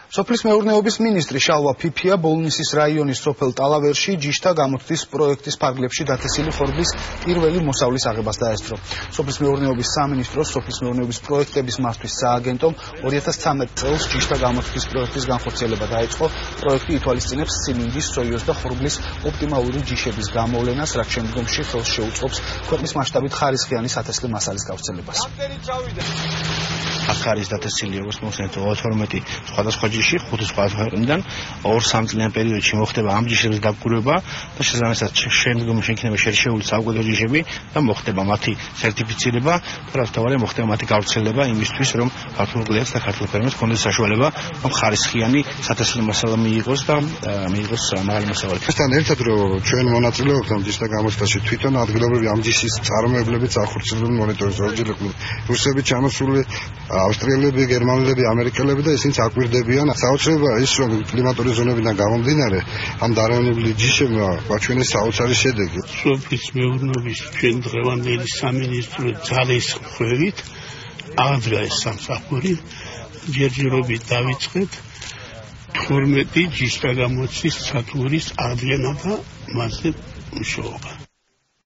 სოფლის მეურნეობის მინისტრი შალვა ფიფია ბოლნისის რაიონის სოფელ ტალავერში ჯიშთა გამოცდის პროექტის ფარგლებში დათესილი ხორბლის პირველი მოსავლის აღებას დაესწრო. სოფლის მეურნეობის სამინისტროს სოფლის მეურნეობის პროექტების მართვის სააგენტომ 2013 წელს ჯიშთა გამოცდის პროექტის განხორციელება დაიწყო. პროექტი ითვალისწინებს სიმინდის, სოიოს და ხორბლის ოპტიმალური ჯიშების გამოვლენას, რაც შემდგომში ხელს შეუწყობს ქვეყნის მასშტაბით ხარისხიანი სათესლი მასალის გავრცელებას. აქ არის დათესილი როგორც მოხსენეთ 12 სხვადასხვა ჯიში 5 სხვადასხვა ქვეყნიდან 2-3 წლიან პერიოდში მოხდება ამ ჯიშების დაკვირვება და შესაბამისად შემდგომში იქნება შერჩეული საუკეთესო ჯიშები და მოხდება მათი სერტიფიცირება და რაც თავარია მოხდება მათი გავრცელება იმისთვის რომ ქართულ კლიენტს და ქართულ ფერმერს ჰქონდეს საშუალება რომ ხარისხიანი სათესლი მასალა მიიღოს და მიიღოს მაღალი მოსავალი. Ესთან ერთად რომ ჩვენ მონაწილეობთ ამ ჯიშთა გამოცდაში თვითონ ადგილობრივი ამ ჯიშის წარმოებლებიც ახორციელებენ მონიტორინგს ორჯერ რუსები ჩამოსული ავსტრიელები, გერმანელები, ამერიკელები და ისინი აკვირდებიან. საოცრება ის რომ კლიმატური ზონებიდან გამომდინარე ამ დარაიონებული ჯიშებმა გვაჩვენეს საოცარი შედეგი. სოფლის მეურნეობის ჩვენ დღევანდელი სამინისტრო ძალის მხრებით აღძრა ეს სამსახური ჯერჯერობით დავიწყეთ 12 ჯიშთა გამოცდის სათვრის აღდგენა და მასზე მუშაობა.